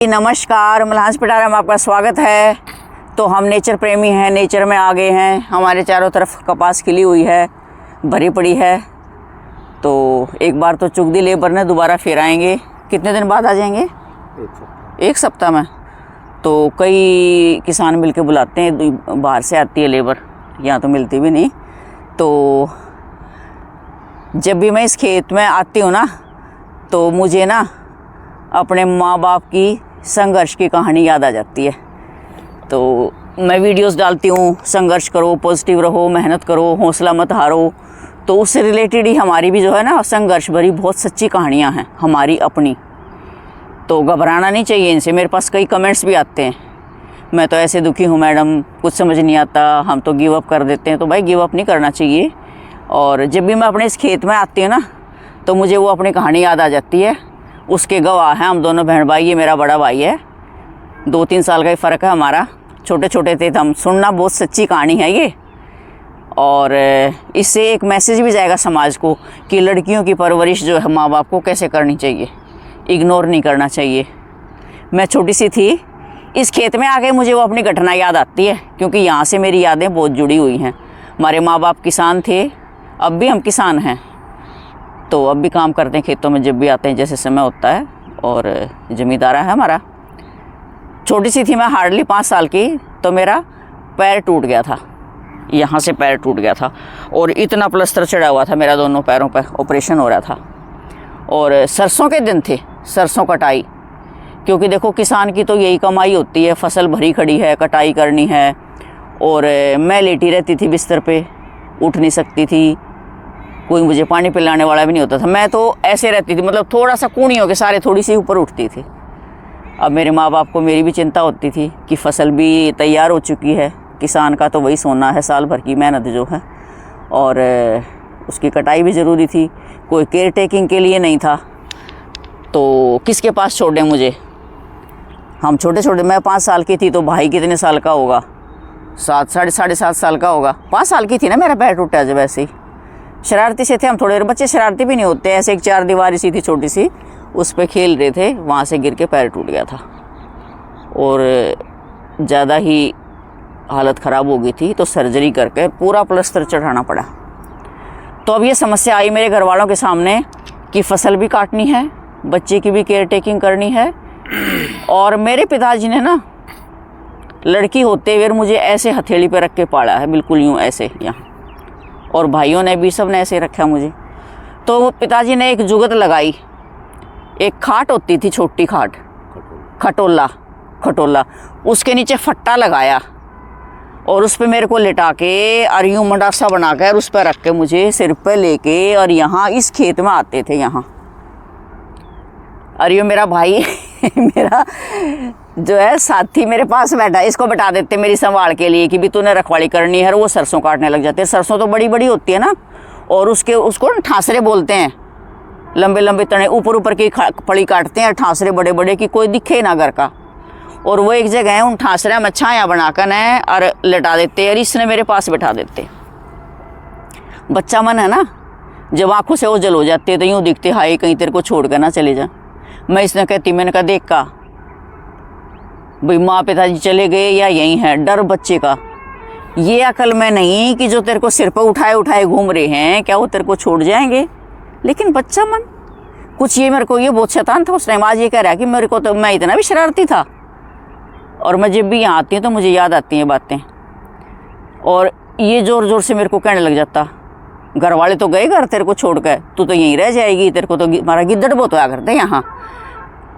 नमस्कार, मल्हांस पिटारा में आपका स्वागत है। तो हम नेचर प्रेमी हैं, नेचर में आ गए हैं। हमारे चारों तरफ कपास खिली हुई है, भरी पड़ी है। तो एक बार तो चुग दी लेबर ने, दोबारा फिर आएंगे। कितने दिन बाद आ जाएंगे? एक सप्ताह में। तो कई किसान मिलके बुलाते हैं, बाहर से आती है लेबर, यहाँ तो मिलती भी नहीं। तो जब भी मैं इस खेत में आती हूँ ना, तो मुझे ना अपने माँ बाप की संघर्ष की कहानी याद आ जाती है। तो मैं वीडियोस डालती हूँ, संघर्ष करो, पॉजिटिव रहो, मेहनत करो, हौसला मत हारो। तो उससे रिलेटेड ही हमारी भी जो है ना, संघर्ष भरी बहुत सच्ची कहानियाँ हैं हमारी अपनी। तो घबराना नहीं चाहिए इनसे। मेरे पास कई कमेंट्स भी आते हैं, मैं तो ऐसे दुखी हूँ मैडम, कुछ समझ नहीं आता, हम तो गिव अप कर देते हैं। तो भाई गिव अप नहीं करना चाहिए। और जब भी मैं अपने इस खेत में आती हूँ ना, तो मुझे वो अपनी कहानी याद आ जाती है। उसके गवाह हैं हम दोनों बहन भाई। ये मेरा बड़ा भाई है, 2-3 साल का ही फ़र्क है हमारा। छोटे छोटे थे हम। सुनना, बहुत सच्ची कहानी है ये। और इससे एक मैसेज भी जाएगा समाज को कि लड़कियों की परवरिश जो है माँ बाप को कैसे करनी चाहिए, इग्नोर नहीं करना चाहिए। मैं छोटी सी थी, इस खेत में आके मुझे वो अपनी घटना याद आती है, क्योंकि यहाँ से मेरी यादें बहुत जुड़ी हुई हैं। हमारे माँ बाप किसान थे, अब भी हम किसान हैं। तो अब भी काम करते हैं खेतों में जब भी आते हैं, जैसे समय होता है। और ज़मींदारा है हमारा। छोटी सी थी मैं, हार्डली 5 साल की, तो मेरा पैर टूट गया था, यहाँ से पैर टूट गया था। और इतना प्लास्टर चढ़ा हुआ था मेरा दोनों पैरों पर, ऑपरेशन हो रहा था। और सरसों के दिन थे, सरसों कटाई। क्योंकि देखो किसान की तो यही कमाई होती है, फसल भरी खड़ी है, कटाई करनी है। और मैं लेटी रहती थी बिस्तर पे, उठ नहीं सकती थी, कोई मुझे पानी पिलाने वाला भी नहीं होता था। मैं तो ऐसे रहती थी, मतलब थोड़ा सा कूनी होकर सारे थोड़ी सी ऊपर उठती थी। अब मेरे माँ बाप को मेरी भी चिंता होती थी कि फसल भी तैयार हो चुकी है, किसान का तो वही सोना है, साल भर की मेहनत जो है, और उसकी कटाई भी ज़रूरी थी। कोई केयर टेकिंग के लिए नहीं था, तो किसके पास छोड़ें मुझे। हम छोटे छोटे, मैं 5 साल की थी, तो भाई कितने साल का होगा? 7, साढ़े 7 साल का होगा। 5 साल की थी ना, मेरा पैर टूटा जब। ऐसे ही शरारती से थे हम थोड़े। बच्चे शरारती भी नहीं होते। ऐसे एक 4 दीवारी सी थी छोटी सी, उस पर खेल रहे थे, वहाँ से गिर के पैर टूट गया था। और ज़्यादा ही हालत ख़राब हो गई थी, तो सर्जरी करके पूरा प्लास्टर चढ़ाना पड़ा। तो अब ये समस्या आई मेरे घर वालों के सामने कि फसल भी काटनी है, बच्चे की भी केयर टेकिंग करनी है। और मेरे पिताजी ने ना, लड़की होते हुए मुझे ऐसे हथेली पे रख के पाला है, बिल्कुल यूँ ऐसे यहाँ। और भाइयों ने भी, सब ने ऐसे रखा मुझे। तो पिताजी ने एक जुगत लगाई। एक खाट होती थी, छोटी खाट, खटोला, उसके नीचे फट्टा लगाया और उस पर मेरे को लिटा के और यूँ मंडासा बना कर उस पर रख के मुझे सिर पे लेके, और यहाँ इस खेत में आते थे यहाँ। और ये मेरा भाई मेरा जो है साथी मेरे पास बैठा, इसको बैठा देते मेरी संभाल के लिए कि भी तूने रखवाली करनी है। और वो सरसों काटने लग जाते हैं। सरसों तो बड़ी बड़ी होती है ना, और उसको ठासरे बोलते हैं, लंबे लंबे तने ऊपर ऊपर की फड़ी काटते हैं, ठासरे बड़े बड़े कि कोई दिखे ना घर का। और वो एक जगह है, उन ठासरे में छाया बनाकर है और लटा देते। और इसने मेरे पास बैठा देते। बच्चा मन है ना, जब आँखों से ओझल हो जाती है तो यूँ दिखते, हाय कहीं तेरे को छोड़ कर ना चले जा। मैं इसने कहती, मैंने कहा देख का भाई, माँ पिताजी चले गए या यहीं है, डर बच्चे का। ये अकल में नहीं कि जो तेरे को सिर पर उठाए उठाए घूम रहे हैं, क्या वो तेरे को छोड़ जाएंगे। लेकिन बच्चा मन कुछ, ये मेरे को ये बहुत शैतान था उस टाइम। आज ये कह रहा है कि मेरे को तो, मैं इतना भी शरारती था। और मैं जब भी यहाँ आती हूँ तो मुझे याद आती हैं बातें। और ये ज़ोर ज़ोर से मेरे को कहने लग जाता, घर वाले तो गए घर तेरे को छोड़ कर, तू तो यहीं रह जाएगी, तेरे को तो हमारा गिद्दड़ बहुत होया करते यहाँ।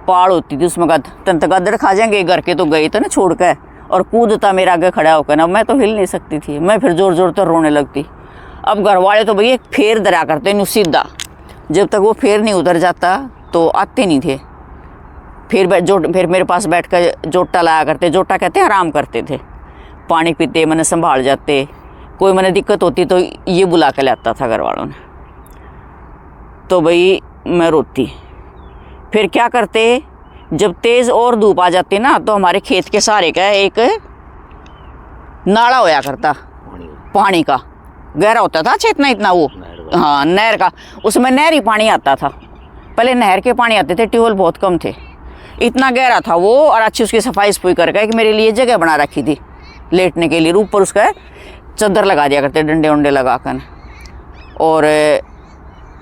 पाड़ होती थी उसमें, गद्दड़ खा जाएंगे, घर के तो गए तो ना छोड़ कर। और कूदता मेरा आगे खड़ा होकर ना, मैं तो हिल नहीं सकती थी। मैं फिर ज़ोर ज़ोर तो रोने लगती। अब घर वाले तो भैया फेर दरा करते न्यू सीधा, जब तक वो फेर नहीं उतर जाता तो आते नहीं थे। फिर मेरे पास बैठ कर जोटा लाया करते। जोटा कहते हैं आराम करते थे, पानी पीते, मैंने संभाल जाते। कोई मैंने दिक्कत होती तो ये बुला कर लाता था घर वालों ने। तो भाई मैं रोती। फिर क्या करते, जब तेज़ और धूप आ जाती ना, तो हमारे खेत के सहारे का एक नाला होया करता, पानी का, गहरा होता था इतना इतना वो, हाँ नहर का। उसमें नहरी पानी आता था। पहले नहर के पानी आते थे, ट्यूबवेल बहुत कम थे। इतना गहरा था वो, और अच्छी उसकी सफाई सफाई करके एक मेरे लिए जगह बना रखी थी लेटने के लिए। ऊपर उसका चादर लगा दिया करते, डंडे उंडे लगा कर। और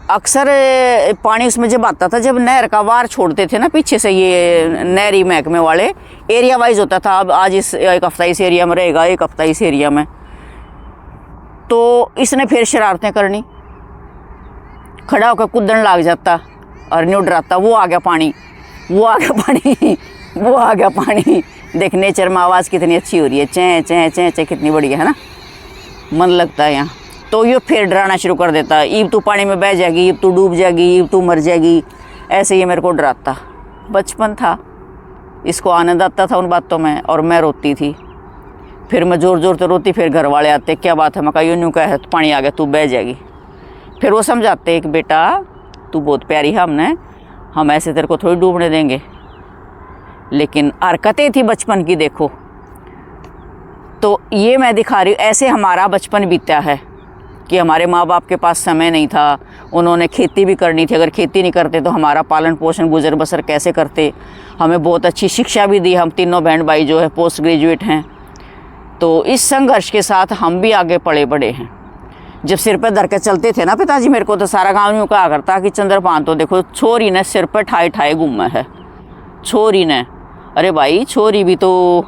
अक्सर पानी उसमें जब आता था, जब नहर का वार छोड़ते थे ना पीछे से, ये नहरी महकमे वाले एरिया वाइज होता था। अब आज इस एक हफ्ता इस एरिया में रहेगा, एक हफ्ता इस एरिया में, तो इसने फिर शरारतें करनी, खड़ा होकर कूदन लग जाता और न्यू डराता, वो आ गया पानी, वो आ गया पानी, वो आ गया पानी। देख नेचर में आवाज़ कितनी अच्छी हो रही है, चैं चैं चैं चैं, कितनी बढ़िया है ना, मन लगता है यहाँ। तो ये फिर डराना शुरू कर देता, ईब तू पानी में बह जाएगी, ईब तू डूब जाएगी, ईब तू मर जाएगी, ऐसे ये मेरे को डराता। बचपन था, इसको आनंद आता था उन बातों में, और मैं रोती थी। फिर मैं ज़ोर ज़ोर से रोती, फिर घर वाले आते, क्या बात है, मैं कहा यूँ क्या है, पानी आ गया, तू बह जाएगी। फिर वो समझाते कि बेटा तू बहुत प्यारी है, हम ऐसे तेरे को थोड़ी डूबने देंगे। लेकिन हरकतें थी बचपन की, देखो। तो ये मैं दिखा रही हूँ, ऐसे हमारा बचपन बीता है कि हमारे माँ बाप के पास समय नहीं था, उन्होंने खेती भी करनी थी, अगर खेती नहीं करते तो हमारा पालन पोषण गुजर बसर कैसे करते। हमें बहुत अच्छी शिक्षा भी दी, हम तीनों बहन भाई जो है पोस्ट ग्रेजुएट हैं। तो इस संघर्ष के साथ हम भी आगे पड़े बड़े हैं। जब सिर पर धर के चलते थे ना पिताजी मेरे को, तो सारा गाँव यूँ कहा करता कि चंद्रपान तो देखो छोरी ने सिर पर ठाए ठाए घूमा है, छोरी ने। अरे भाई छोरी भी तो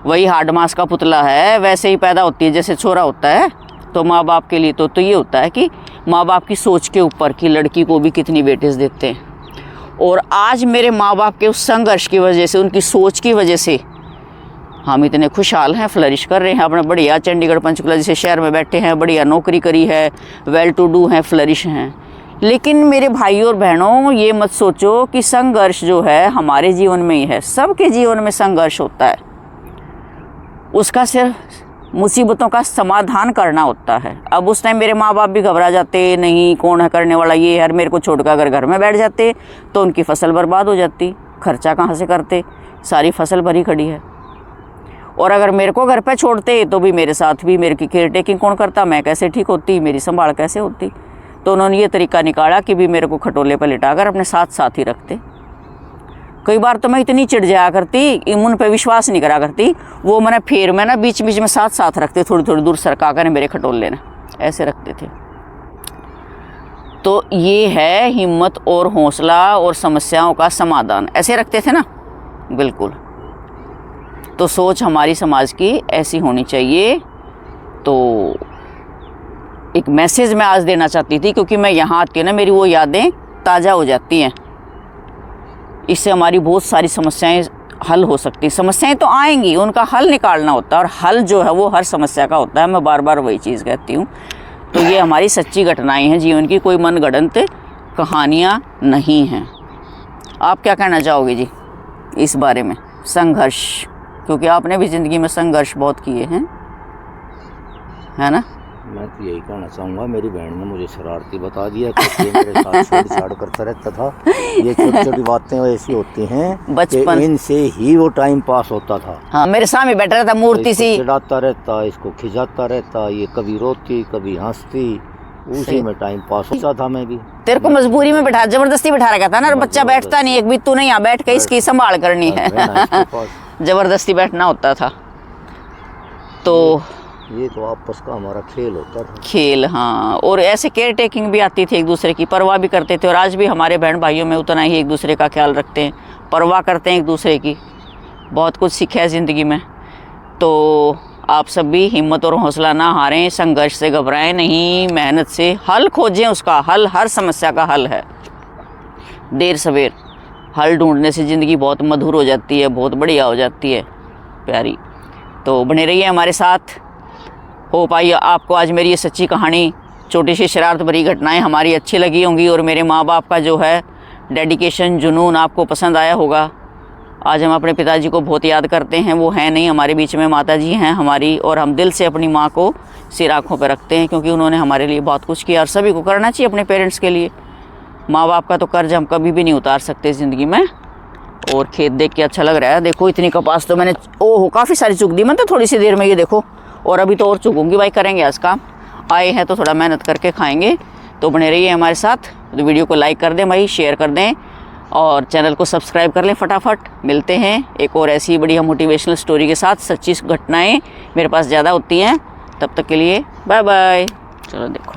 वही हार्ड मास का पुतला है, वैसे ही पैदा होती है जैसे छोरा होता है। तो माँ बाप के लिए तो ये होता है कि माँ बाप की सोच के ऊपर कि लड़की को भी कितनी वेटेज देते हैं। और आज मेरे माँ बाप के उस संघर्ष की वजह से, उनकी सोच की वजह से हम इतने खुशहाल हैं, फ्लरिश कर रहे हैं अपने बढ़िया चंडीगढ़ पंचकुला जैसे शहर में बैठे हैं, बढ़िया नौकरी करी है, वेल टू डू हैं, फ्लरिश हैं। लेकिन मेरे भाइयों और बहनों, ये मत सोचो कि संघर्ष जो है हमारे जीवन में ही है, सबके जीवन में संघर्ष होता है। उसका सिर्फ मुसीबतों का समाधान करना होता है। अब उस टाइम मेरे माँ बाप भी घबरा जाते, नहीं कौन है करने वाला, ये हर मेरे को छोड़कर अगर घर में बैठ जाते तो उनकी फसल बर्बाद हो जाती, खर्चा कहाँ से करते, सारी फसल भरी खड़ी है। और अगर मेरे को घर पे छोड़ते तो भी मेरे साथ भी मेरे की केयर टेकिंग कौन करता, मैं कैसे ठीक होती, मेरी संभाल कैसे होती। तो उन्होंने ये तरीका निकाला कि भी मेरे को खटोले पर लिटाकर अपने साथ साथ ही रखते। कई बार तो मैं इतनी चिढ़ जाया करती, उन पे विश्वास नहीं करा करती, वो मैंने फिर मैं ना बीच बीच में साथ साथ रखते, थोड़ी थोड़ी दूर सरका कर मेरे खटोले ने ऐसे रखते थे। तो ये है हिम्मत और हौसला और समस्याओं का समाधान, ऐसे रखते थे ना, बिल्कुल। तो सोच हमारी समाज की ऐसी होनी चाहिए। तो एक मैसेज मैं आज देना चाहती थी, क्योंकि मैं यहाँ आती हूँ ना, मेरी वो यादें ताज़ा हो जाती हैं। इससे हमारी बहुत सारी समस्याएं हल हो सकती। समस्याएं तो आएंगी, उनका हल निकालना होता है, और हल जो है वो हर समस्या का होता है। मैं बार बार वही चीज़ कहती हूँ। तो ये हमारी सच्ची घटनाएं हैं जीवन की, कोई मनगढ़ंत कहानियाँ नहीं हैं। आप क्या कहना चाहोगे जी इस बारे में? संघर्ष, क्योंकि आपने भी ज़िंदगी में संघर्ष बहुत किए हैं, है ना? मैं तो यही कहना चाहूँगा, मेरी बहन ने मुझे शरारती बता दिया कि ये मेरे साथ छेड़छाड़ करता रहता था। ये छोटी छोटी बातें ऐसी होती हैं बचपन, इनसे ही वो टाइम पास होता था। हाँ, मेरे सामने बैठा रहता मूर्ति सी, चिढ़ाता रहता, इसको खिजाता रहता, ये कभी रोती कभी हंसती, उसी में टाइम पास होता था। मैं भी तेरे को मजबूरी में बैठा, जबरदस्ती बैठा रखा था ना, बच्चा बैठता नहीं, एक भी तू नहीं यहाँ बैठ के इसकी संभाल करनी है, जबरदस्ती बैठना होता था। तो ये तो आपस का हमारा खेल होता था, खेल। हाँ, और ऐसे केयर टेकिंग भी आती थी, एक दूसरे की परवाह भी करते थे। और आज भी हमारे बहन भाइयों में उतना ही एक दूसरे का ख्याल रखते हैं, परवाह करते हैं एक दूसरे की। बहुत कुछ सीखा है ज़िंदगी में। तो आप सब भी हिम्मत और हौसला ना हारें, संघर्ष से घबराएं नहीं, मेहनत से हल खोजें, उसका हल, हर समस्या का हल है। देर सवेर हल ढूंढने से ज़िंदगी बहुत मधुर हो जाती है, बहुत बढ़िया हो जाती है, प्यारी। तो बने रहिए हमारे साथ। हो पाई आपको आज मेरी ये सच्ची कहानी, छोटी सी शरारत भरी घटनाएं हमारी अच्छी लगी होंगी, और मेरे माँ बाप का जो है डेडिकेशन, जुनून आपको पसंद आया होगा। आज हम अपने पिताजी को बहुत याद करते हैं, वो हैं नहीं हमारे बीच में, माता जी हैं हमारी, और हम दिल से अपनी माँ को सिर आँखों पर रखते हैं, क्योंकि उन्होंने हमारे लिए बहुत कुछ किया। और सभी को करना चाहिए अपने पेरेंट्स के लिए। माँ बाप का तो कर्ज हम कभी भी नहीं उतार सकते ज़िंदगी में। और खेत देख के अच्छा लग रहा है, देखो इतनी कपास तो मैंने, ओहो काफ़ी सारी चुग दी मैं तो थोड़ी सी देर में, ये देखो, और अभी तो और चुगूंगी भाई, करेंगे आज काम, आए हैं तो थोड़ा मेहनत करके खाएंगे। तो बने रहिए हमारे साथ। तो वीडियो को लाइक कर दें भाई, शेयर कर दें, और चैनल को सब्सक्राइब कर लें फटाफट। मिलते हैं एक और ऐसी ही बढ़िया मोटिवेशनल स्टोरी के साथ। सच्ची घटनाएं मेरे पास ज़्यादा होती हैं। तब तक के लिए बाय बाय। चलो देखो।